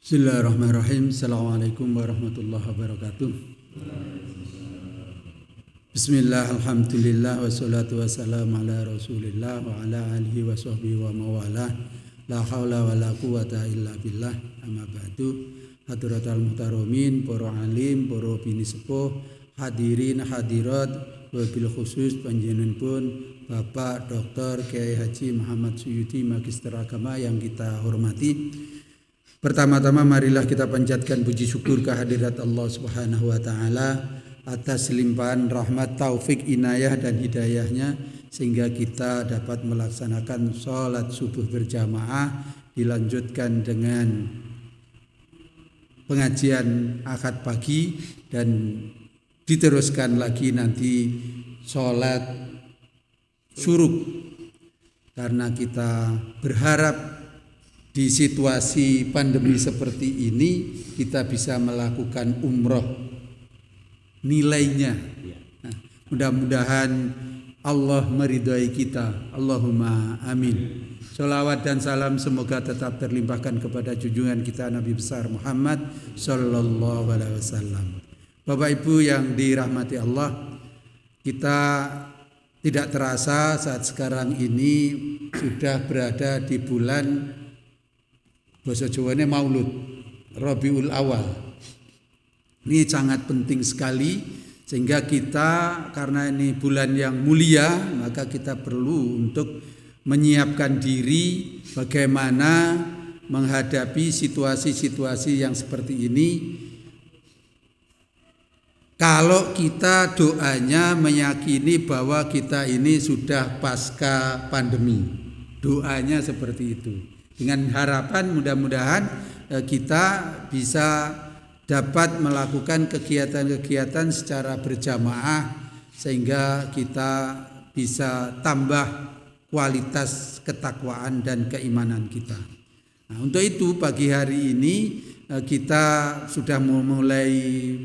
Bismillahirrahmanirrahim. Assalamualaikum warahmatullahi wabarakatuh. Bismillah, alhamdulillah, wassalatu wassalamu ala rasulillah wa ala alihi wa sahbihi wa mawalah. La hawla wa la quwata illa billah. Amma ba'du. Hadratal muhtaromin, para alim, para bini sepuh, hadirin hadirat, wabil khusus panjenenganipun Bapak Dr. Kiai Haji Muhammad Suyuti Magister Agama yang kita hormati. Pertama-tama marilah kita panjatkan puji syukur kehadirat Allah Subhanahu wa taala atas limpahan rahmat, taufik, inayah dan hidayahnya sehingga kita dapat melaksanakan sholat subuh berjamaah, dilanjutkan dengan pengajian akad pagi dan diteruskan lagi nanti sholat syuruk, karena kita berharap di situasi pandemi seperti ini kita bisa melakukan umroh nilainya. Nah, mudah-mudahan Allah meridhai kita. Allahumma amin. Sholawat dan salam semoga tetap terlimpahkan kepada junjungan kita Nabi besar Muhammad sallallahu alaihi wasallam. Bapak Ibu yang dirahmati Allah, kita tidak terasa saat sekarang ini sudah berada di bulan bahasa Jawanya Maulud, Rabiul Awal. Ini sangat penting sekali sehingga kita, karena ini bulan yang mulia, maka kita perlu untuk menyiapkan diri bagaimana menghadapi situasi-situasi yang seperti ini. Kalau kita doanya meyakini bahwa kita ini sudah pasca pandemi, doanya seperti itu. Dengan harapan mudah-mudahan kita bisa dapat melakukan kegiatan-kegiatan secara berjamaah sehingga kita bisa tambah kualitas ketakwaan dan keimanan kita. Nah, untuk itu pagi hari ini kita sudah mulai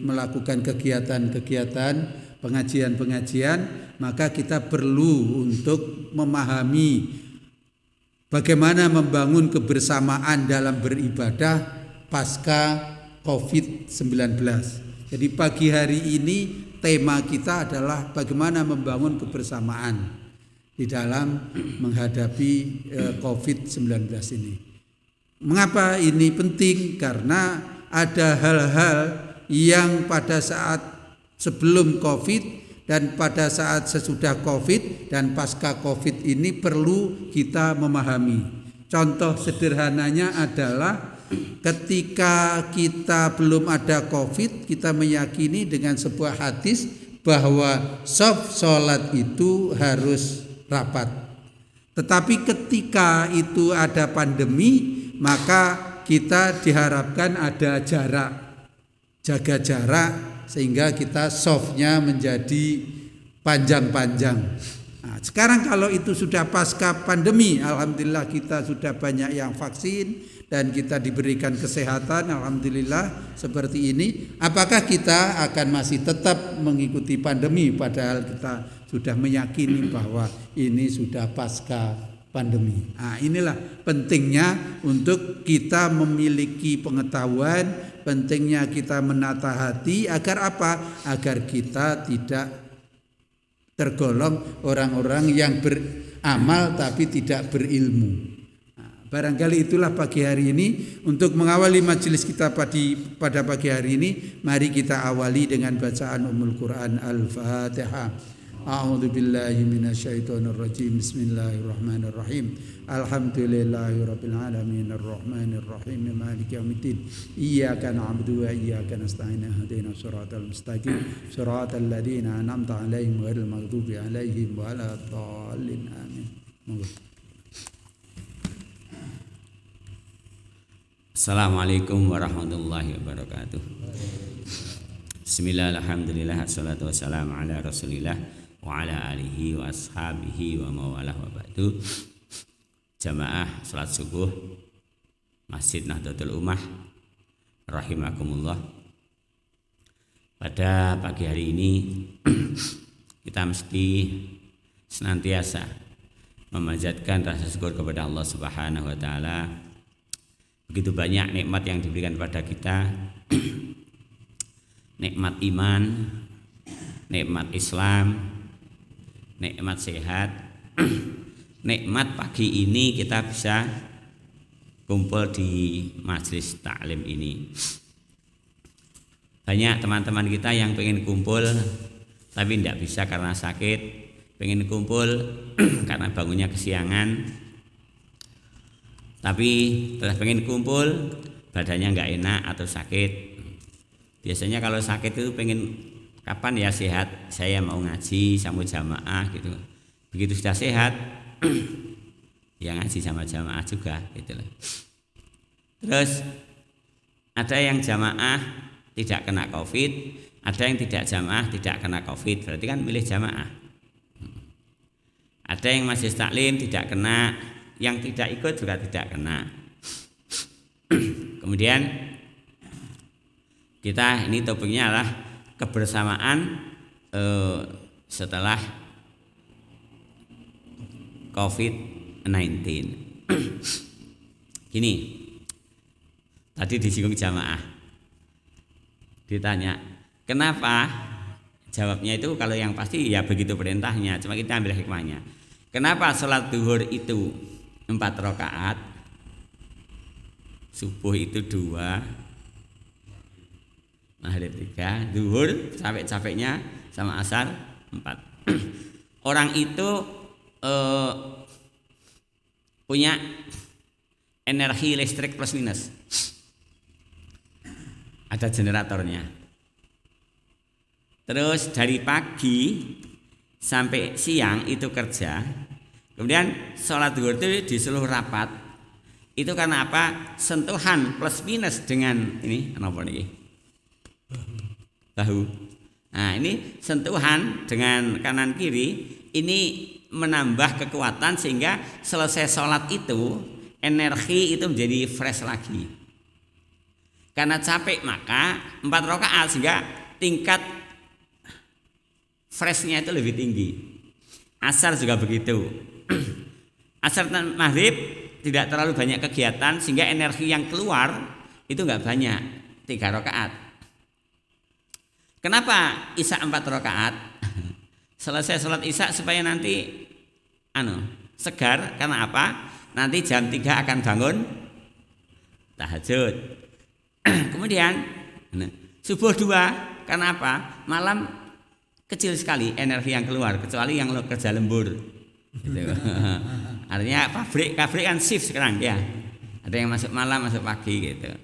melakukan kegiatan-kegiatan pengajian-pengajian, maka kita perlu untuk memahami bagaimana membangun kebersamaan dalam beribadah pasca COVID-19. Jadi pagi hari ini tema kita adalah bagaimana membangun kebersamaan di dalam menghadapi COVID-19 ini. Mengapa ini penting? Karena ada hal-hal yang pada saat sebelum COVID dan pada saat sesudah COVID dan pasca COVID ini perlu kita memahami. Contoh sederhananya adalah ketika kita belum ada COVID, kita meyakini dengan sebuah hadis bahwa shaf sholat itu harus rapat. Tetapi ketika itu ada pandemi, maka kita diharapkan ada jarak, jaga jarak, sehingga kita softnya menjadi panjang-panjang. Nah, sekarang kalau itu sudah pasca pandemi, alhamdulillah kita sudah banyak yang vaksin dan kita diberikan kesehatan, alhamdulillah seperti ini. Apakah kita akan masih tetap mengikuti pandemi padahal kita sudah meyakini bahwa ini sudah pasca pandemi? Nah, inilah pentingnya untuk kita memiliki pengetahuan, pentingnya kita menata hati agar apa? Agar kita tidak tergolong orang-orang yang beramal tapi tidak berilmu. Nah, barangkali itulah pagi hari ini untuk mengawali majelis kita pada pagi hari ini, mari kita awali dengan bacaan Ummul Quran Al-Fatihah. A'udzu billahi minasyaitonir rajim. Bismillahirrahmanirrahim. Alhamdulillahirabbil alamin arrahmanir rahim maliki yaumiddin. Iyyaka na'budu wa iyyaka nasta'in. Ihdinas siratal mustaqim. Siratal ladzina an'amta 'alaihim ghairil maghdubi 'alaihim waladdallin. Amin. Assalamualaikum warahmatullahi wabarakatuh. Bismillah, alhamdulillah, assalatu wassalamu ala rasulillah wa ala alihi wa ashabihi wa mawalah wa ba'du. Jamaah salat subuh Masjid Nahdlatul Ummah rahimakumullah. Pada pagi hari ini kita mesti senantiasa memanjatkan rasa syukur kepada Allah Subhanahu wa taala Begitu banyak nikmat yang diberikan pada kita. Nikmat iman, nikmat Islam, nikmat sehat. Nikmat pagi ini kita bisa kumpul di majelis taklim ini. Banyak teman-teman kita yang pengen kumpul tapi tidak bisa karena sakit, pengen kumpul karena bangunnya kesiangan, tapi setelah pengen kumpul badannya nggak enak atau sakit. Biasanya kalau sakit itu pengen kapan ya sehat, saya mau ngaji sama jamaah gitu. Begitu sudah sehat ya ngaji sama jamaah juga gitu loh. Terus ada yang jamaah tidak kena COVID, ada yang tidak jamaah tidak kena COVID, berarti kan milih jamaah. Ada yang masih taklim tidak kena, yang tidak ikut juga tidak kena. Kemudian kita ini topiknya adalah kebersamaan setelah COVID-19. Gini, tadi disinggung jamaah, ditanya kenapa, jawabnya itu kalau yang pasti ya begitu perintahnya, cuma kita ambil hikmahnya. Kenapa sholat duhur itu 4 rakaat, subuh itu 2, maghrib 3, duhur capek-capeknya sama asar 4. Orang itu punya energi listrik plus minus, ada generatornya. Terus dari pagi sampai siang itu kerja, kemudian sholat duhur itu di seluruh rapat itu karena apa? Sentuhan plus minus dengan ini apa nih? Bahu. Nah, ini sentuhan dengan kanan kiri ini menambah kekuatan sehingga selesai sholat itu energi itu menjadi fresh lagi. Karena capek maka 4 rakaat sehingga tingkat freshnya itu lebih tinggi. Asar juga begitu. Asar dan maghrib tidak terlalu banyak kegiatan sehingga energi yang keluar itu enggak banyak, 3 rakaat. Kenapa isya 4 rakaat? Selesai sholat isya supaya nanti segar, karena apa? Nanti jam 3 akan bangun tahajud. Kemudian subuh 2, karena apa? Malam kecil sekali energi yang keluar, kecuali yang kerja lembur. Gitu. Artinya pabrik kan shift sekarang ya. Ada yang masuk malam, masuk pagi gitu.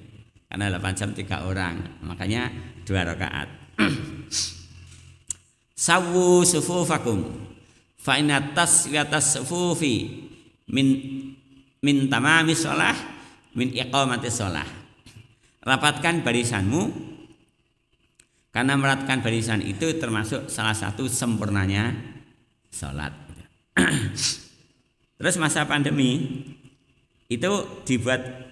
Karena 8 jam 3 orang, makanya 2 rakaat. Sawu sufufakum fa inna taswiyatas sufufi min tamami shalah min iqamati shalah. Rapatkan barisanmu, karena merapatkan barisan itu termasuk salah satu sempurnanya salat. Terus masa pandemi itu dibuat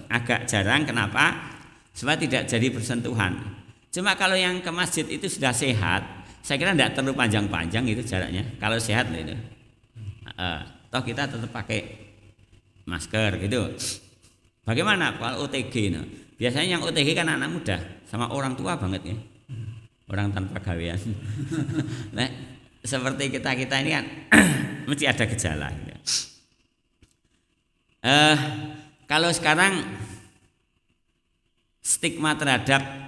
agak jarang, kenapa? Supaya tidak jadi bersentuhan. Cuma kalau yang ke masjid itu sudah sehat, saya kira tidak terlalu panjang-panjang itu jaraknya. Kalau sehat loh itu. Toh kita tetap pakai masker gitu. Bagaimana kalau OTG? Biasanya yang OTG kan anak muda sama orang tua banget ya. Orang tanpa gawean. Nah, seperti kita ini kan mesti ada gejala. Gitu. Kalau sekarang stigma terhadap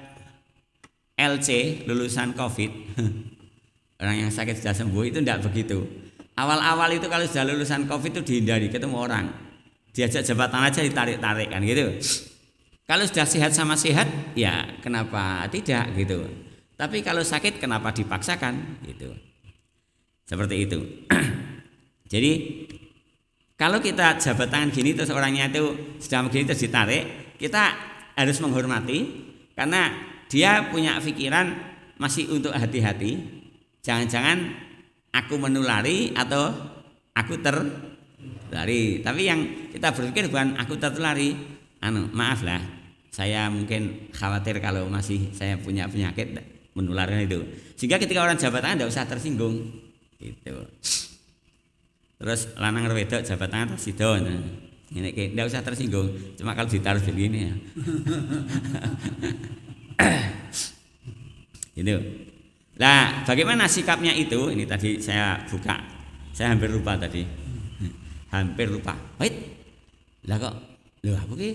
LC, lulusan COVID, orang yang sakit sudah sembuh itu tidak begitu. Awal-awal itu kalau sudah lulusan COVID itu dihindari, ketemu orang diajak jabatan aja ditarik-tarik kan gitu. Kalau sudah sehat sama sehat, ya kenapa tidak gitu. Tapi kalau sakit kenapa dipaksakan gitu. Seperti itu. Jadi kalau kita jabat tangan gini terus orangnya itu sudah begini terus ditarik, kita harus menghormati karena dia punya pikiran masih untuk hati-hati. Jangan-jangan aku menulari atau aku tertulari. Tapi yang kita berpikir bukan aku tertulari. Maaf lah, saya mungkin khawatir kalau masih saya punya penyakit menularkan itu. Sehingga ketika orang jabat tangan tidak usah tersinggung. Gitu. Terus lanang wedok jabat tangan terus sido. Ini enggak usah tersinggung. Cuma kalau ditaruh begini ya. Gitu. Nah, bagaimana sikapnya itu? Ini tadi saya buka. Saya hampir lupa tadi. Hampir lupa. Wait. Lah kok aku ki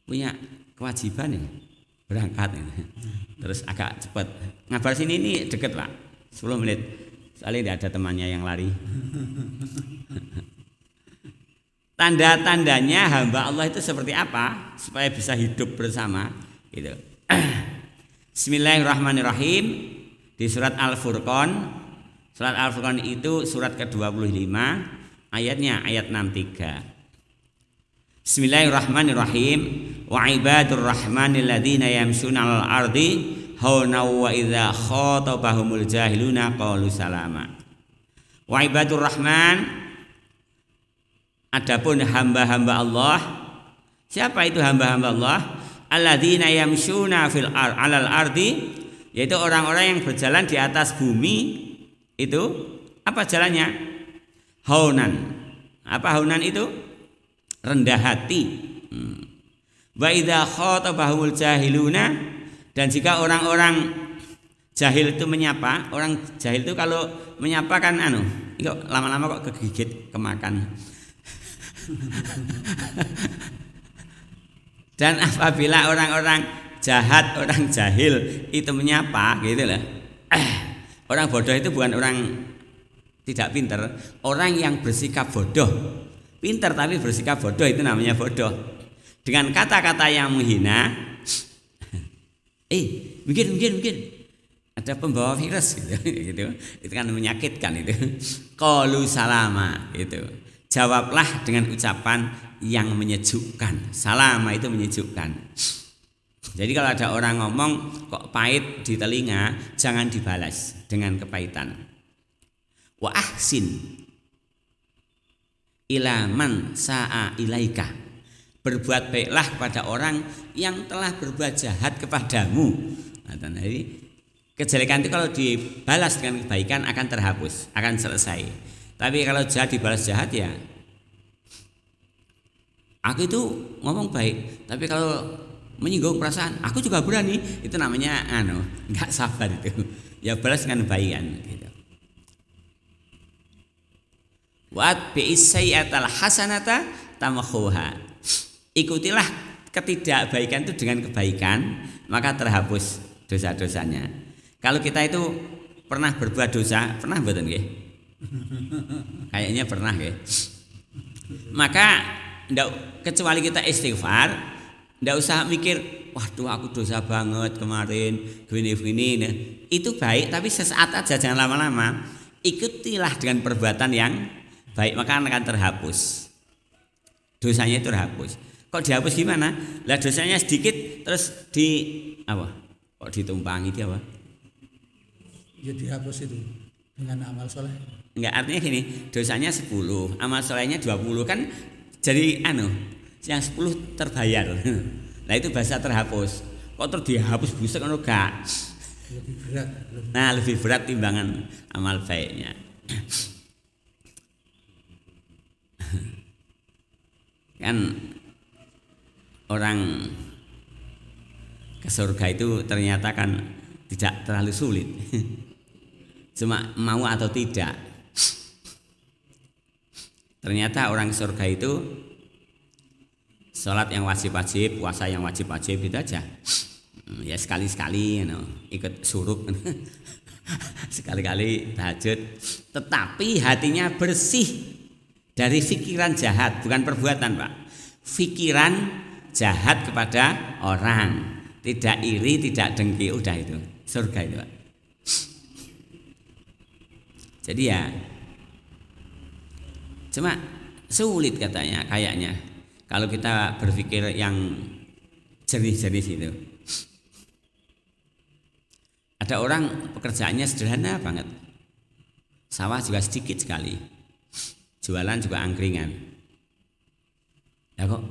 punya kewajiban nih berangkat nih. Terus agak cepat. Ngabar sini ini deket, Pak. 10 menit. Soalnya tidak ada temannya yang lari. Tanda-tandanya hamba Allah itu seperti apa supaya bisa hidup bersama gitu. Bismillahirrahmanirrahim. Di surat Al-Furqan. Surat Al-Furqan itu surat ke-25, ayatnya ayat 63. Bismillahirrahmanirrahim. Wa ibadur rahmanil ladzina yamshuna 'alal ardi hauna wa idza khatabahumul jahiluna qalu salama. Wa ibadur rahman, adapun hamba-hamba Allah. Siapa itu hamba-hamba Allah? Alladzina yamshuna fil 'alal ardi, yaitu orang-orang yang berjalan di atas bumi. Itu apa jalannya? Haunan. Apa haunan itu? Rendah hati. Wa idza khatabahumul jahiluna, dan jika orang-orang jahil itu menyapa, orang jahil itu kalau menyapa kan kok lama-lama kok kegigit kemakan. Dan apabila orang-orang jahat, orang jahil itu menyapa gitu lah. Orang bodoh itu bukan orang tidak pintar, orang yang bersikap bodoh. Pintar tapi bersikap bodoh itu namanya bodoh. Dengan kata-kata yang menghina, mungkin ada pembawa virus gitu. Itu kan menyakitkan itu. Qalu salama itu. Jawablah dengan ucapan yang menyejukkan. Salama itu menyejukkan. Jadi kalau ada orang ngomong kok pahit di telinga, jangan dibalas dengan kepahitan. Wa ahsin ila man sa'a ilaika. Berbuat baiklah kepada orang yang telah berbuat jahat kepadamu. Nah, jadi kejelekan itu kalau dibalas dengan kebaikan akan terhapus, akan selesai. Tapi kalau jahat dibalas jahat ya, aku itu ngomong baik, tapi kalau menyinggung perasaan, aku juga berani. Itu namanya enggak sabar itu. Ya balas dengan kebaikan gitu. Wa bi'is sayyi'atal hasanata tamhuha. Ikutilah ketidakbaikan itu dengan kebaikan, maka terhapus dosa-dosanya. Kalau kita itu pernah berbuat dosa, pernah mboten nggih? Kayaknya pernah nggih. Maka kecuali kita istighfar, ndak usah mikir, waduh aku dosa banget kemarin, gini. Nah, itu baik tapi sesaat aja, jangan lama-lama. Ikutilah dengan perbuatan yang baik, maka akan terhapus. Dosanya itu terhapus. Kok dihapus gimana? Lah dosanya sedikit terus kok ditumpangi dia apa? Ya dihapus itu dengan amal soleh. Enggak, artinya gini, dosanya 10, amal solehnya 20 kan jadi yang 10 terbayar. Nah itu bahasa terhapus. Kok terus dihapus busuk enggak? Lebih berat. Nah, lebih berat timbangan amal baiknya. Kan orang ke surga itu ternyata kan tidak terlalu sulit. Cuma mau atau tidak. Ternyata orang surga itu sholat yang wajib-wajib, puasa yang wajib-wajib itu aja. Ya sekali-sekali ikut suruk. Sekali-kali tahajud. Tetapi hatinya bersih dari pikiran jahat, bukan perbuatan, Pak. Pikiran jahat kepada orang, tidak iri, tidak dengki, udah itu surga itu, Pak. Jadi ya cuma sulit katanya, kayaknya kalau kita berpikir yang jernih-jernih itu. Ada orang pekerjaannya sederhana banget, sawah juga sedikit sekali, jualan juga angkringan. Ya kok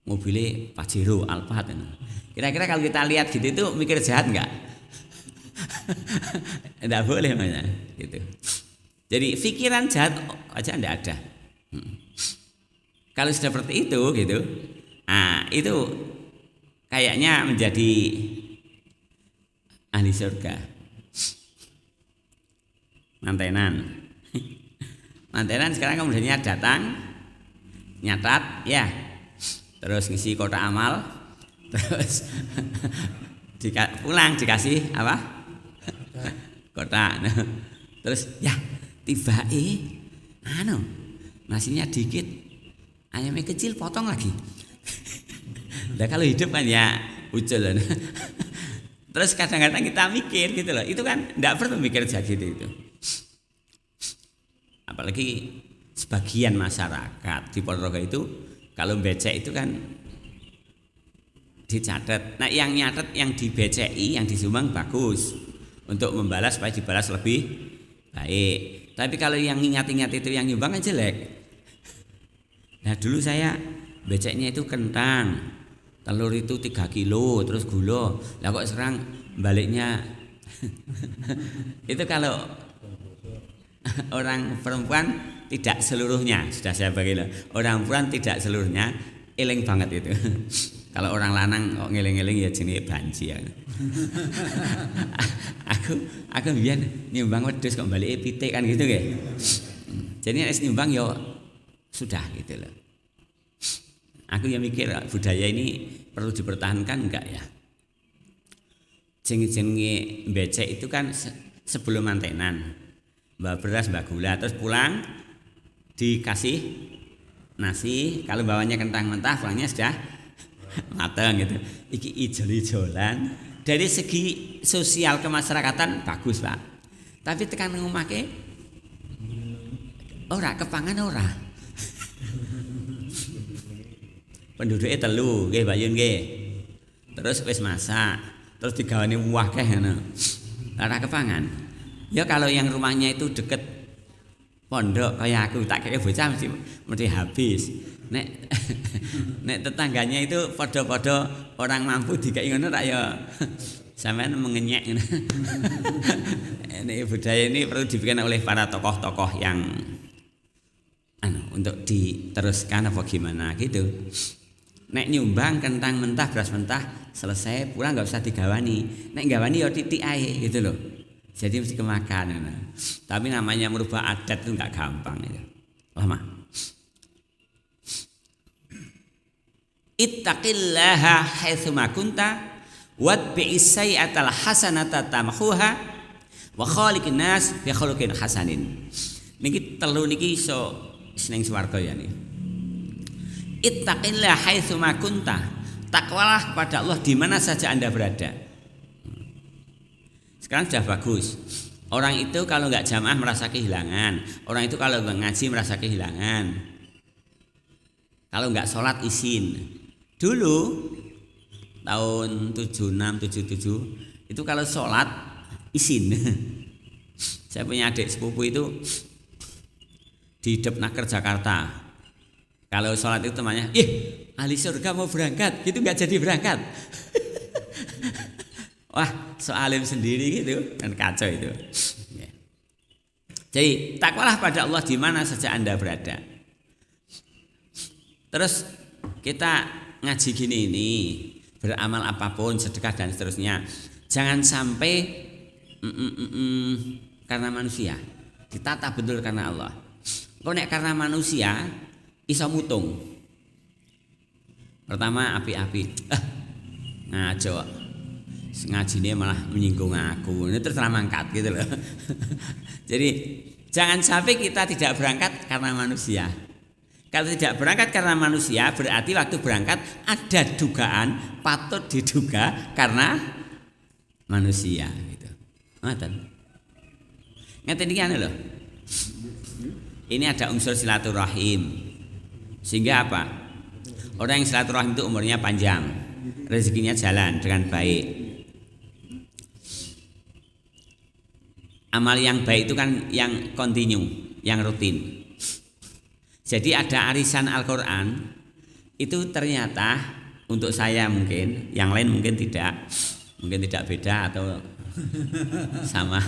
mobilnya Pajero, Alphard. Kira-kira kalau kita lihat gitu itu mikir jahat enggak? Enggak boleh namanya gitu. Jadi pikiran jahat aja enggak ada. Kalau seperti itu gitu, itu kayaknya menjadi ahli surga. Mantenan sekarang kemudiannya datang nyatat ya, terus ngisi kotak amal, terus pulang dikasih apa kotak, terus ya tiba nasinya dikit, ayamnya kecil potong lagi. Nah kalau hidup kan ya ucul. Terus kadang-kadang kita mikir gitu loh, itu kan tidak perlu mikir seperti itu. Apalagi sebagian masyarakat di Ponorogo itu kalau becek itu kan dicatat. Nah yang nyatet, yang di BCI, yang disumbang bagus untuk membalas supaya dibalas lebih baik. Tapi kalau yang ingat-ingat itu yang nyumbang kan jelek. Nah dulu saya beceknya itu kentang, telur itu 3 kilo, terus gula. Lah kok sekarang baliknya itu kalau orang perempuan tidak seluruhnya, sudah saya bagi loh. Orang perempuan tidak seluruhnya, eling banget itu. Kalau orang lanang kok ngeling-eling ya jenenge banci ya. aku biyen nyumbang wedhus kok balike pitik kan gitu nggih. Jadi nek nyumbang ya sudah gitu loh. Aku ya mikir budaya ini perlu dipertahankan enggak ya? Jenenge becek itu kan sebelum mantenan. Mbak beras, mbak gula, terus pulang dikasih nasi. Kalau bawanya kentang mentah, pulangnya sudah matang gitu. Iki ijol-ijolan. Dari segi sosial kemasyarakatan bagus Pak. Tapi tekan ngomake ora kepangan ora. Penduduknya telu, nggih Mbak Yun nggih. Terus wis masak, terus digawani wakeh ngono. Ora kepangan. Ya kalau yang rumahnya itu deket pondok kayak aku tak kayak bocah mesti habis. Nek tetangganya itu podo-podo orang mampu dikai ngono tak ya sampean mengenyek. Ini budaya ini perlu dibikin oleh para tokoh-tokoh yang untuk diteruskan apa gimana gitu. Nek nyumbang kentang mentah, beras mentah selesai pulang nggak usah digawani. Nek gawani ya titik ae gitu loh. Jadi mesti kemakan. Tapi namanya merubah adat itu nggak gampang itu. Lama. Ittaqillaha haitsu ma kunta watbi'is sayyi'atal hasanata tamhuha wa khaliqin nas bi khuluqin hasanin. Niki telu niki iso seneng swarga ya niki. Ittaqillaha haitsu ma kunta. Takwalah kepada Allah di mana saja Anda berada. Sekarang sudah bagus. Orang itu kalau nggak jamaah merasa kehilangan. Orang itu kalau nggak ngaji merasa kehilangan. Kalau nggak sholat izin. Dulu tahun 76, 77 itu kalau sholat izin. Saya punya adik sepupu itu di Depnaker Jakarta. Kalau sholat itu temannya, ahli surga mau berangkat, gitu nggak jadi berangkat. Wah, soalim sendiri gitu kan kacau itu. Jadi takwalah pada Allah di mana saja Anda berada. Terus kita ngaji gini ini, beramal apapun, sedekah dan seterusnya, jangan sampai karena manusia. Ditata betul karena Allah. Kok nek karena manusia iso mutung. Pertama api-api. Ngaco. Ngajine malah menyinggung aku. Ini terus mangkat gitu loh. Jadi jangan sampai kita tidak berangkat karena manusia. Kalau tidak berangkat karena manusia berarti waktu berangkat ada dugaan patut diduga karena manusia gitu. Ngoten. Ngeten iki anu loh. Ini ada unsur silaturahim. Sehingga apa? Orang yang silaturahim itu umurnya panjang, rezekinya jalan dengan baik. Amal yang baik itu kan yang kontinu, yang rutin. Jadi ada arisan Al-Quran itu ternyata untuk saya mungkin, yang lain mungkin tidak beda atau sama.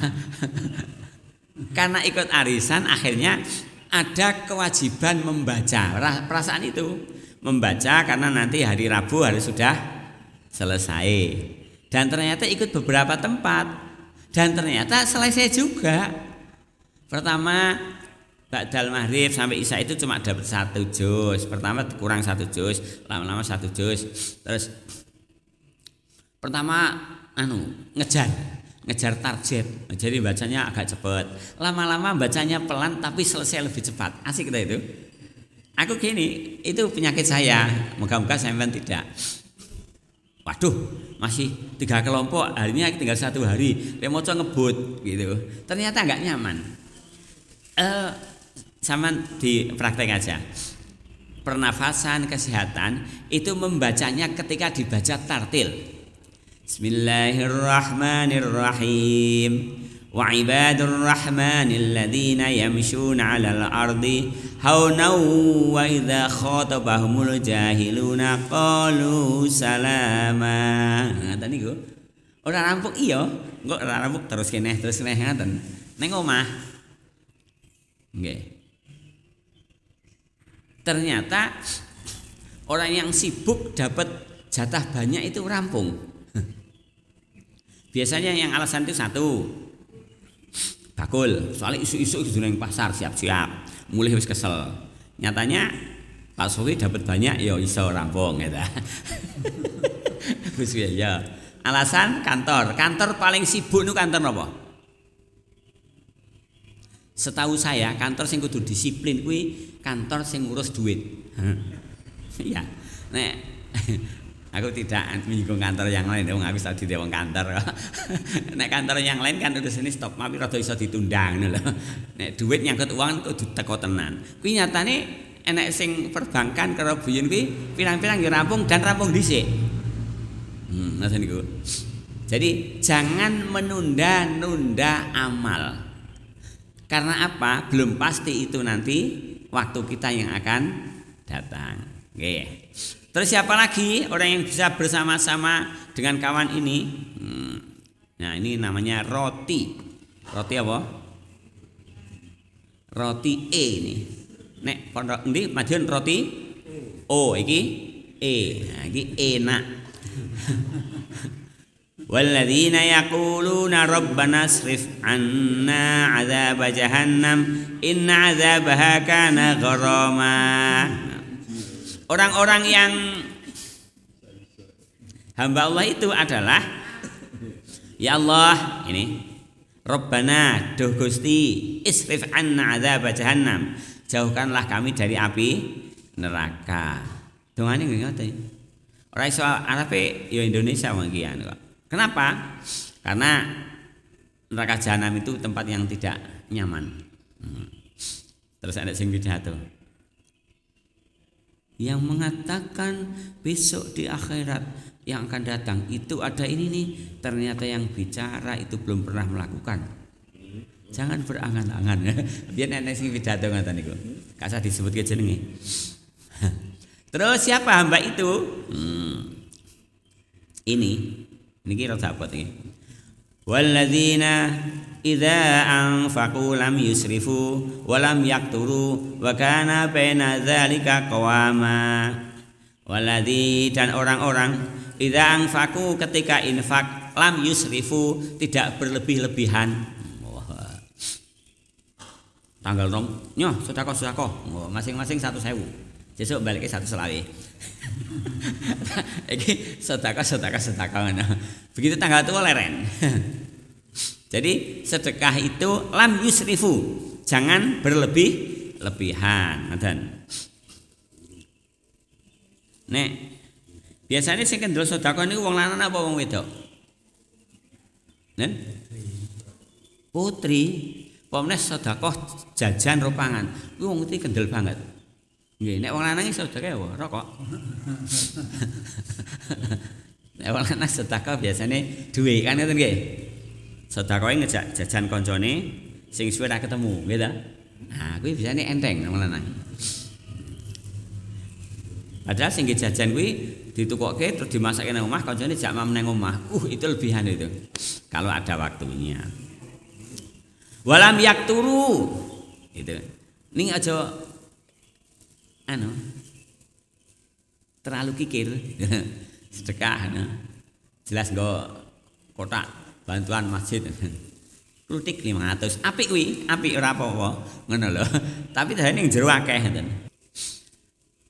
Karena ikut arisan akhirnya ada kewajiban membaca. Perasaan itu membaca karena nanti hari Rabu harus sudah selesai. Dan ternyata ikut beberapa tempat dan ternyata selesai juga. Pertama ba'dal maghrib sampai isya itu cuma dapat 1 juz. Pertama kurang 1 juz, lama-lama 1 juz. Terus pertama ngejar target. Jadi bacanya agak cepat. Lama-lama bacanya pelan tapi selesai lebih cepat. Asik kita itu. Aku gini, itu penyakit saya. Moga-moga sampean tidak. Waduh, masih 3 kelompok, harinya tinggal 1 hari. Dia mau ngebut gitu. Ternyata enggak nyaman. Sama di praktek aja. Pernafasan, kesehatan itu membacanya ketika dibaca tartil. Bismillahirrahmanirrahim. Wa ibadur rahmanil ladzina yamshuna 'alal ardi haunaw wa idza khatabahumul jahiluna qalu salama. Ngaten niku. Ora rampung iya, engko ora rampung terus kene ngaten. Ning omah. Nggih. Ternyata orang yang sibuk dapat jatah banyak itu rampung. Biasanya yang alasan itu 1, bakul, soalnya isu-isu itu nang pasar siap-siap, mulai wis kesel. Nyatanya Pak Sofi dapat banyak, ya iso rampung gitu. Wis ya. Alasan kantor paling sibuk itu kantor apa? Setahu saya kantor sing kudu disiplin kuwi kantor sing ngurus duit. Iya. Nek aku tidak menyinggung kantor yang lain, dong aku tadi di wong kantor. Nek kantor yang lain kan udah sini stop, tapi rada iso ditunda ngono lho. Nek duit nyangkut uang kudu teko tenan. Kuwi nyatane enek sing perbankan karo biyen kuwi pirang-pirang ya rampung dan rampung dhisik. Ngoten niku. Jadi jangan menunda-nunda amal. Karena apa? Belum pasti itu nanti waktu kita yang akan datang. Oke. Terus siapa lagi orang yang bisa bersama-sama dengan kawan ini? Nah ini namanya roti. Roti apa? Roti E ini. Nek pondok endi Madiun roti O iki E. Nah iki enak. Walladzina yaquluna rabbana asrif 'anna 'adzaba jahannam inna 'adzabaha kana gharama. Orang-orang yang hamba Allah itu adalah ya Allah ini Rabbana duh Gusti isrif 'anna 'adzaba jahannam, jauhkanlah kami dari api neraka. Dongane nggih ngoten. Ora iso arepe ya Indonesia mangkian kok. Kenapa? Karena neraka jahanam itu tempat yang tidak nyaman. Terus ada sing pidato yang mengatakan besok di akhirat yang akan datang itu ada ini nih, ternyata yang bicara itu belum pernah melakukan. Jangan berangan-angan. Biar nenek sing pidato ngoten niku. Kasah disebut ke jenenge. Terus siapa hamba itu? Ini kira sahabat ini. Walladzina idza anfaqu lam yusrifu wa lam yaqturu wa kana baina dzalika qawama. Walladzi dan orang-orang idza anfaqu ketika infak lam yusrifu tidak berlebih-lebihan. Tanggal rong nyoh sedekah masing-masing 1.000. Sesuk balike 120. Iki sedekah ngono. Begitu tanggal tua leren. Jadi sedekah itu lam yusrifu, jangan berlebih-lebihan. Ngoten. Nek biasanya sing kendel sedekah niku wong lanang apa wong wedok? Nen? Putri, pomnes sedekah jajan rupangan. Kuwi wong iki kendel banget. Nggih, nek wong lanang iso sedekah apa? Rokok. Nek wong lanang sedekah biasane duwe kan ngoten nggih. Sedekahe ngejak jajan koncone sing suwe ra ketemu, nggih ta? Nah, kuwi biasane enteng wong lanang. Padahal sing jajan kuwi ditukokke terus dimasakke nang omah, koncone jak mam nang omah. Itu lebihan itu. Kalau ada waktunya. Walam yakturu. Itu. Ning aja terlalu kikir. Sedekah jelas nggo kotak bantuan masjid. Klutik 500. Apik kuwi, apik ora apa-apa. Ngono lho. Tapi dene ning jero akeh ngoten.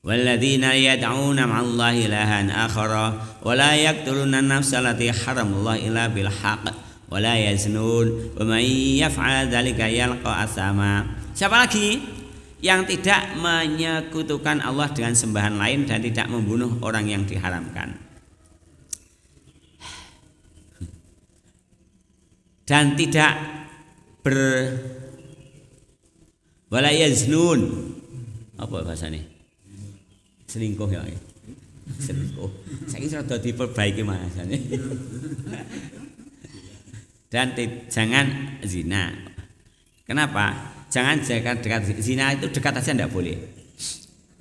Walladzina yad'una ma'allahi ilahan akhara wa la yaqtuluna an-nafsa allati haramallahu illa bil haqq wa la yaznun wa may yaf'al dzalika yalqa asama. Siapa lagi yang tidak menyekutukan Allah dengan sembahan lain dan tidak membunuh orang yang diharamkan dan tidak wala yaznun, apa bahasane? Selingkuh ya. Selingkuh. Saiki rada diperbaiki bahasane. Dan jangan zina. Kenapa? Jangan dekat zina itu dekat aja enggak boleh.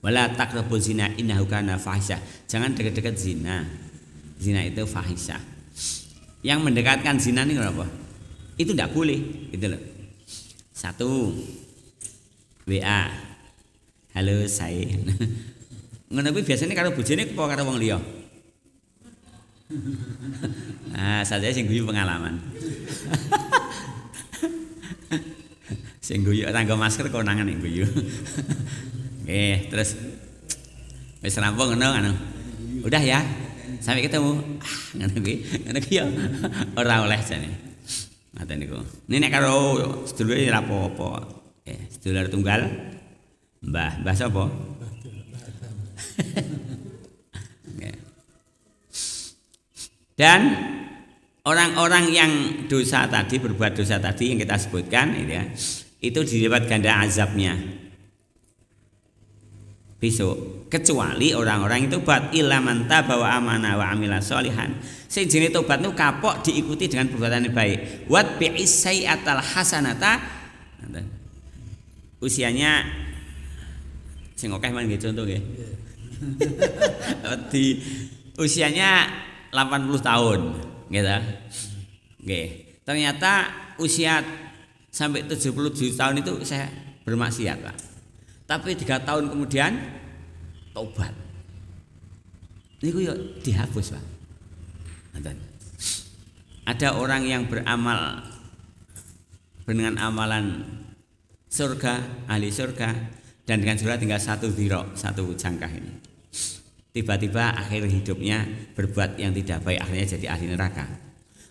Wala taqrabu zina innahu kana fahisha. Jangan dekat-dekat zina. Zina itu fahisha. Yang mendekatkan zina ini apa? Itu enggak boleh, gitu loh. 1 WA. Halo saya. Ngono kuwi biasane karo bojone apa karo wong liya? Ah, saja sing guyu pengalaman. Sing guyu ora nggo masker konangan nek guyu. Nggih, terus wis rampung ngono. Udah ya. Sampai ketemu. Ngono kuwi ya ora oleh jane. Ngaten niku. Nek karo sedulur ora apa-apa. Sedulur tunggal. Mbah sapa? Dan orang-orang yang berbuat dosa tadi yang kita sebutkan itu dilipat ganda azabnya besok, kecuali orang-orang itu tobat illa man taba wa amana wa amila sholihan. Sing jenenge tobat itu kapok diikuti dengan perbuatan yang baik. Wat bi'is sayyatal hasanata. Usianya sing akeh man nggih contoh nggih. Di usianya 80 tahun gitu. Nggih. Ternyata usia sampai 77 tahun itu saya bermaksiat, Pak. Tapi 3 tahun kemudian tobat. Niku yo dihapus, Pak. Ada orang yang beramal dengan amalan surga, ahli surga, dan dengan surga tinggal 1 dhira', 1 jangkah ini. Tiba-tiba akhir hidupnya berbuat yang tidak baik, akhirnya jadi ahli neraka.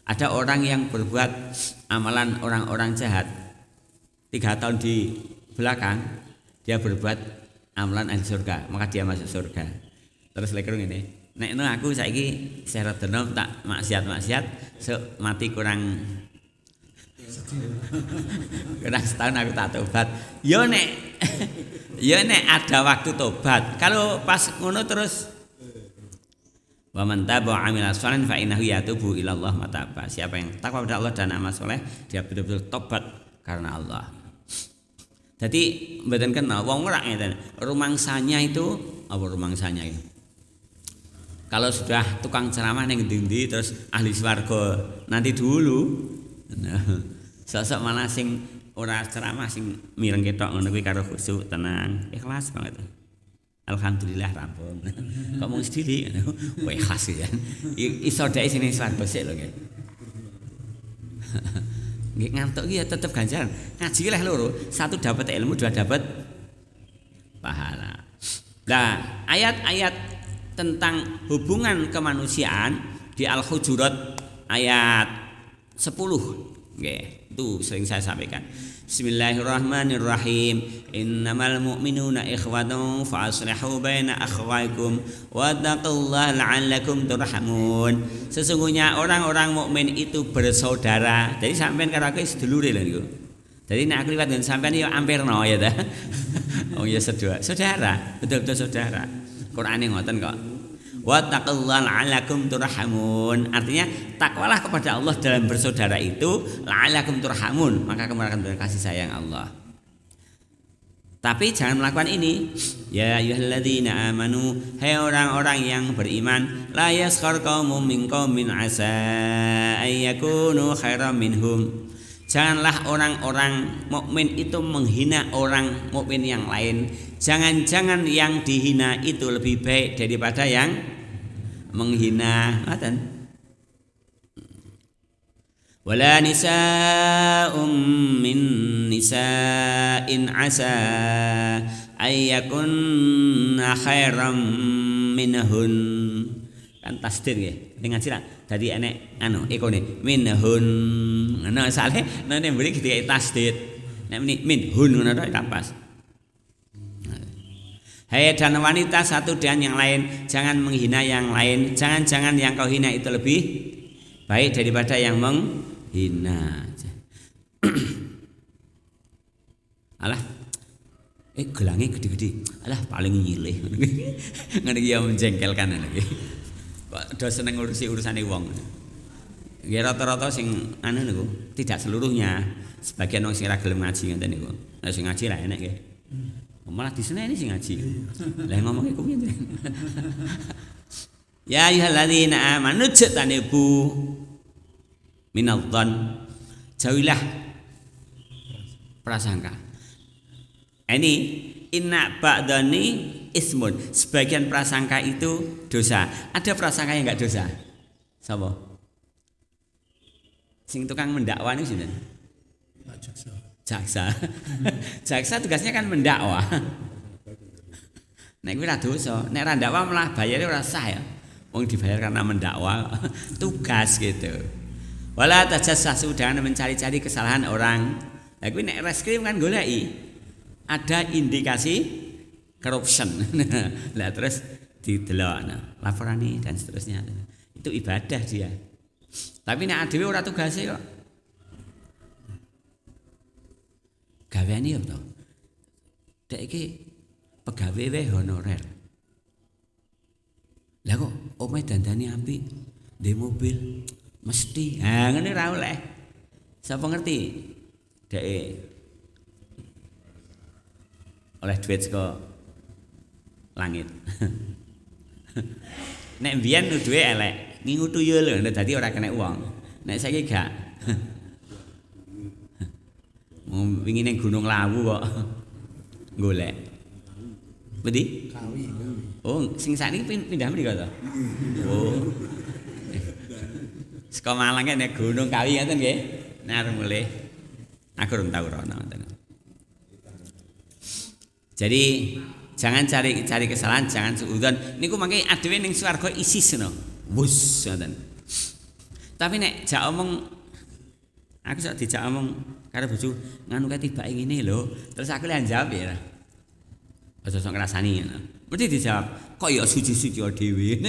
Ada orang yang berbuat amalan orang-orang jahat 3 tahun di belakang dia berbuat amalan ahli surga, maka dia masuk surga. Terus lekru ini, nek aku saiki syarat denom tak maksiat mati kurang setahun aku tak tobat. Yo nek ada waktu tobat. Kalau pas ngono terus wa man taba wa amila sholihan fa innahu yatubu ila Allah mataba. Siapa yang takwa kepada Allah dan amal soleh, dia betul-betul tobat karena Allah. Jadi mboten kena wong ora ngeten. Rumangsanya itu apa rumangsanya itu? Kalau sudah tukang ceramah ning ndi-ndi terus ahli swarga nanti dulu. Nah, sosok malah sing ora ceramah sing mireng ketok ngono kuwi karo khusyuk tenang, ikhlas banget. Alhamdulillah rampung. Kok mung sithik ngono. Wah ikhlas ya. Iso dek sing swarga sik lho nggih. Nggih ngantuk iki ya tetep ganjaran. Ngaji leh loro, 1 dapat ilmu, 2 dapat pahala. Nah, ayat-ayat tentang hubungan kemanusiaan di Al-Hujurat ayat 10. Nggih, itu sering saya sampaikan. Bismillahirrahmanirrahim. Innamal mu'minuna ikhwatun fa aslihu baina akhawaykum wattaqullaha la'allakum turhamun. Sesungguhnya orang-orang mukmin itu bersaudara. Jadi sampean karo aku sedulure lho niku. Jadi nek aku liwat dengan sampean ya amperno ya ta. Oh ya saudara, betul-betul saudara. Qur'ane ngoten kok. Wattaqullaha la'allakum turhamun. Artinya takwalah kepada Allah dalam bersaudara itu la'allakum turhamun, maka kamu akan berkasih sayang Allah. Tapi jangan melakukan ini. Ya ayyuhalladzina amanu, hai orang-orang yang beriman, la yaskhar qaumun min qaumin asa ayyakunu khairam minhum. Janganlah orang-orang mukmin itu menghina orang mukmin yang lain. Jangan-jangan yang dihina itu lebih baik daripada yang menghina. Wala nisa'um min nisa'in asa ayyakunna khairam minhun. Kan tasdid nggih. Ning ngaji lah dadi enek ikone minhun. Ana saleh nang mburi dikek tasdid. Nek minhun ngono tok tak pas. Hai dan wanita satu dan yang lain, jangan menghina yang lain. Jangan-jangan yang kau hina itu lebih baik daripada yang menghina. Alah, gelangnya gede-gede. Alah paling nyilih. Ngene iki ya menjengkelkan lagi. Kok do seneng ngurusi urusane wong. Ya rata-rata sing niku, tidak seluruhnya. Sebagian wong sing ra gelem ngaji ngoten niku. Nek sing ngaji ra enek nggih. Malah diseneni sing ngaji. Lah ngomongke kuwi. Ya ayyuhalladzina amanu jtanibu minadh-dhon. Jauhilah prasangka. Ini inna ba'dani ismun. Sebagian prasangka itu dosa. Ada prasangka yang enggak dosa. Sapa? Sing tukang mendakwa niku sinten? Jaksa. Jaksa tugasnya kan mendakwa. Nek kuwi ra dosa, nek ra ndakwa malah bayare ora sah ya. Wong dibayar karena mendakwa, tugas gitu. Wala tajassasu, jangan mencari-cari kesalahan orang. Lah kuwi nek reskrim kan goleki ada indikasi corruption. Lah terus didelok laporane dan seterusnya. Itu ibadah dia. Tapi nek dhewe ora tugase kok. Gaweane yo to. Dek iki pegawai wae honorer. Lah kok omahe dandani apik, ndek mobil mesti. Ha ngene ra oleh. Sapa ngerti? Dek oleh duit saka langit. Nek mbiyen duwe elek, ngingu tuyul lho dadi ora kena uang. Nek saiki gak. Wingi ning Gunung Lawu kok golek. Bedi? Kawi. Oh, sing sakniki pindah mriko to? Oh. Saka Malang nek Gunung Kawi ngoten nggih. Nek arep mulih aku urung tau rono ngoten. Jadi jangan cari kesalahan, jangan suudzon. Niku mangke adewe ning swarga isis ngono. Wus ngoten. Tapi nek jak omong aku sak dijak omong karo bojo nganu kae tibake ngene lho. Terus aku lek jawab ya. Aja sok ngrasani ngono. Mesti dijawab, kok ya suci-suci dhewe.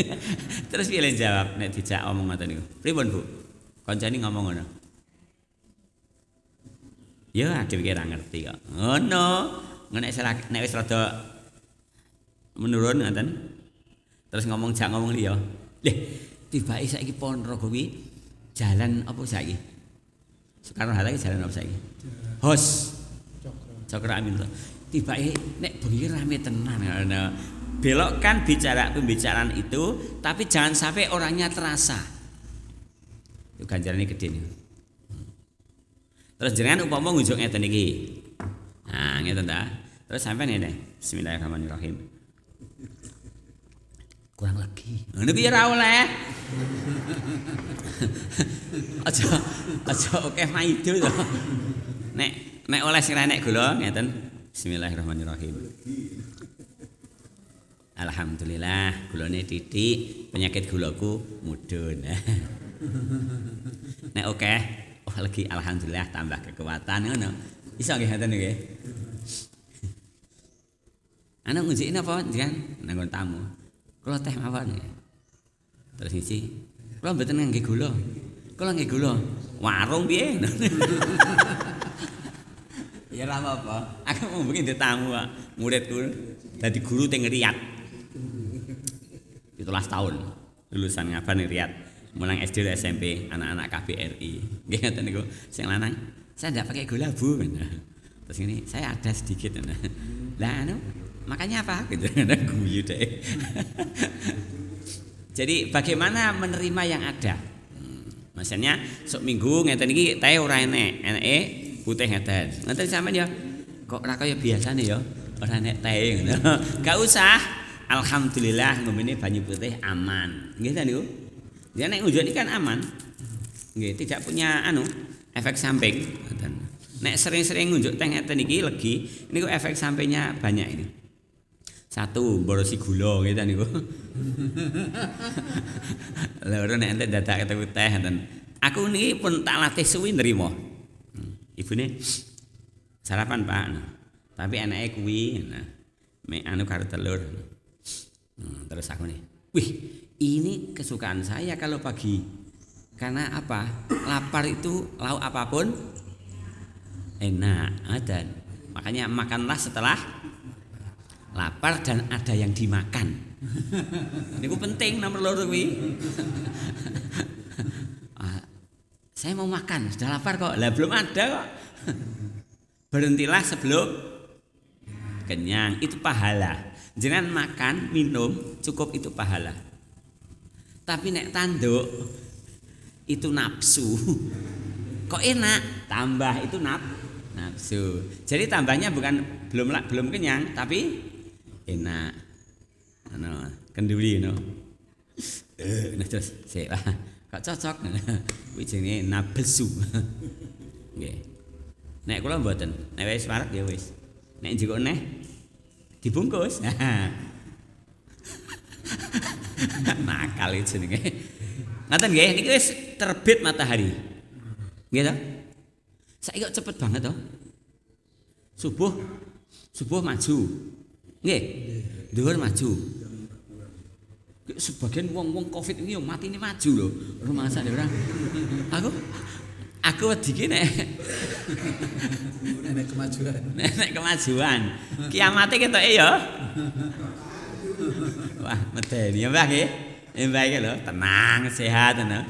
Terus piye lek jawab nek dijak omong ngoten niku. Pripun, Bu? Kancane ngomong ngono. Ya adewe ora ngerti kok. Ngono. Nek wis rada menurun ngoten. Terus jak ngomong liya. Leh, tibake saiki Ponorogo kuwi jalan apa saiki? Soekarno Hatta iki jalan apa saiki? Hos. Cokro Amin. Tibake nek bengi rame tenan ngono. Belokkan pembicaraan itu, tapi jangan sampai orangnya terasa. Itu ganjarannya gede nih. Terus jenengan upama ngunjuk ngeten iki. Nah, ngeten ta. Terus sampean ngene. Bismillahirrahmanirrahim. Kurang lagi. Ngono piye ra oleh. Aja oke maido to. Nek oleh sing nek gula ngeten. Bismillahirrahmanirrahim. Alhamdulillah, gulane titik, penyakit gulaku mudhun. Nek oke, lagi alhamdulillah tambah kekuatan ngono. Iso nggih ngoten nggih. Ana ngunjiki napa jenengan nanggon tamu. Kula teh mawon. Terus ngisi. Kula mboten nggih gula. Kula nggih gula. Warung piye? Ya ora apa-apa. Aku mau bikin tamu Pak. Muridku dadi guru teng Riyadh. 17 tahun. Lulusan ngaban Riyadh. Mulang SD dan SMP anak-anak KBRI. Nggih ngoten niku. Sing lanang, saya enggak pakai gula, Bu. Terus ini saya ada sedikit. Lah makanya apa? Gitu. Guyu deh. Jadi bagaimana menerima yang ada? Maksudnya sok minggu ngeten iki teh ora enek, eneke putih ngeten. Ngeten sampean ya kok ora kaya biasane ya. Ora enek teh ngono. Gak usah. Alhamdulillah ngombene banyu putih aman. Nggih ta niku? Ya nek ngunjuk ini kan aman. Nggih, tidak punya efek samping. Nek sering-sering ngunjuk teh ngeten iki legi, niku efek sampingnya banyak ini. Satu, borosi gula gitu niku. Lha nek entek dadak ketemu teh ngoten. Aku niki pun tak latih suwi nrimo. Ibune sarapan Pak. Tapi anake kuwi mek karo telur. Terus aku nih, wih ini kesukaan saya kalau pagi. Karena apa? Lapar itu lauk apapun enak. Dan makanya makanlah setelah lapar dan ada yang dimakan. Ini penting nomor loro kuwi. Saya mau makan, sudah lapar kok. Lah belum ada kok. Berhentilah sebelum kenyang, itu pahala. Jangan makan, minum, cukup itu pahala. Tapi nek tanduk itu nafsu. Kok enak, tambah itu nafsu. Jadi tambahnya bukan belum kenyang, tapi enak. Kenduri terus sik lah. Kok cocok. Kuwi jenenge nafsu. Nggih. Nek kula mboten, nek wis parek ya wis. Nek njiko neh dibungkus. Nakal itu jenenge. Ngaten nggih, niki wis terbit matahari. Nggih ta? Saiki kok cepet banget to. Subuh maju. Nggih. Dhuwur maju. Sebagian wong-wong Covid ini mati ini maju lho. Rumangsane ora. Aku wedi ki nek kemajuan. Nek kemajuan. Kiamate ketoke ya. Wah, medeni ya Mbah nggih. Mbah iki lho, tenang, sehat ngono.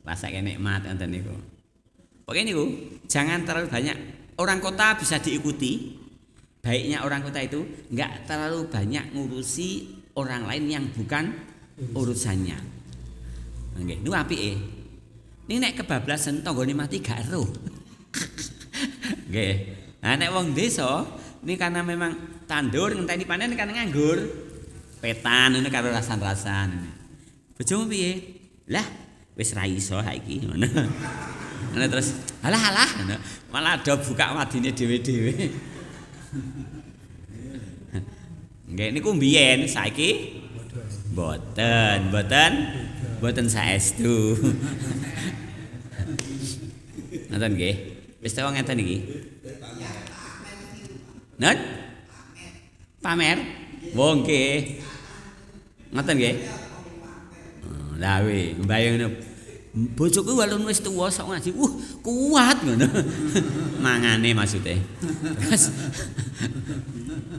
Rasake nikmat ngoten niku. Pokoke niku jangan terlalu banyak. Orang kota bisa diikuti. Baiknya orang kota itu enggak terlalu banyak ngurusi orang lain yang bukan urusannya. Nggih, niku apike. Ning nek kebablasan tanggane mati gak ero. Nggih. Nah nek wong desa ini karena memang tandur ngenteni panen kan nganggur. Petan ngono karo rasan-rasan. Bojomu piye? Lah wis ra iso saiki ngono. Ngono terus halah ngono. Malah do buka wadine dhewe-dhewe. Nggih niku mbiyen saiki mboten saestu. Ngoten nggih. Wis teko ngeten iki. Nen? Pamer? Wong nggih. Ngoten nggih. Lah wi, mbayang bojoku walun wis tuwa sok ngaji. Kuat ngono. Mangane maksudnya.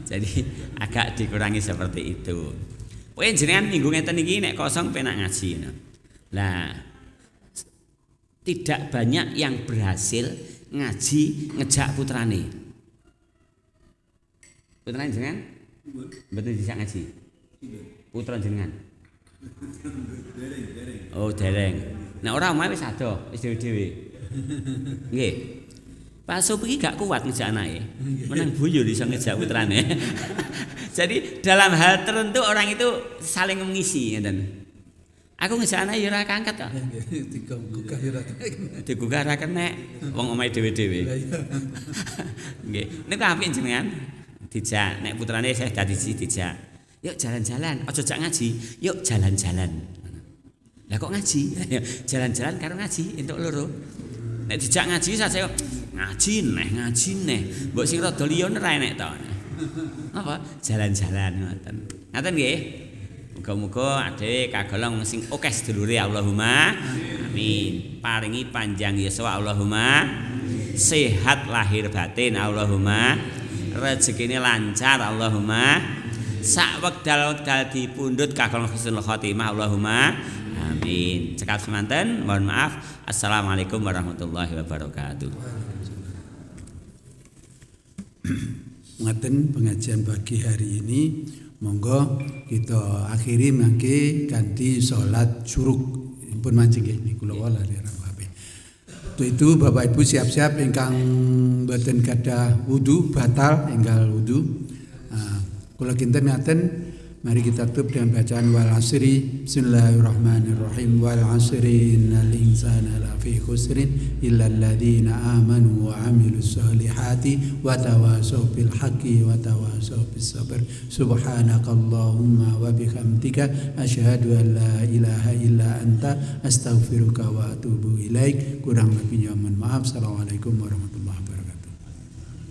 Jadi agak dikurangi seperti itu. Pokoke jenengan minggu ngeten iki nek kosong penak ngaji. Lah tidak banyak yang berhasil ngaji ngejak putrane. Putrane jenengan? Mboten bisa ngaji. Putra jenengan. Oh, dereng. Nek ora omahe wis ado, wis dhewe-dhewe. Nggih. Pak Sopi iki gak kuat ngejak anake. Menang buyur iso ngejak putrane. Jadi dalam hal tertentu orang itu saling mengisi ngoten. Aku ngejak anake ya ora kangkat kok. Digugah ya ora kena. Digugah ora kena wong omahe dhewe-dhewe. Nggih. Niku apik jenengan. Dijak nek putrane saya dadi dijak. Yuk jalan-jalan, aja jak ngaji. Yuk jalan-jalan. Lah kok ngaji? Jalan-jalan karo ngaji entuk loro. Nek dijak ngaji saja ngaji neh. Mbok sing rada liya ora enek to. Apa? Jalan-jalan ngoten. Ngoten nggih. Muga-muga adik kagolong sing akeh sedulure Allahumma amin. Paringi panjang yuswa Allahumma. Sehat lahir batin Allahumma. Rezekine lancar Allahumma. Sak wekdal-wekdal dipundhut kagolong husnul khotimah Allahumma amin. Cekap semanten, mohon maaf. Assalamualaikum warahmatullahi wabarakatuh. Ngaten pengajian pagi hari ini, monggo kita akhiri mangke kanthi salat syuruk pun mancing nggih kula wala dirang HP. Itu Bapak Ibu siap-siap ingkang mboten gadah wudu batal enggal wudu. Kula kinten ngaten mari kita tutup dengan bacaan wal asri. Bismillahirrahmanirrahim. Wal asri innal insana lafi khusrin illa alladzina amanu wa amilus solihati wa tawasaw bil haqqi wa tawasaw bis sabr. Subhanakallahumma wa bihamdika asyhadu an la ilaha illa anta astaghfiruka wa atubu ilaik. Kurang lebihnya mohon maaf. Assalamualaikum warahmatullahi wabarakatuh.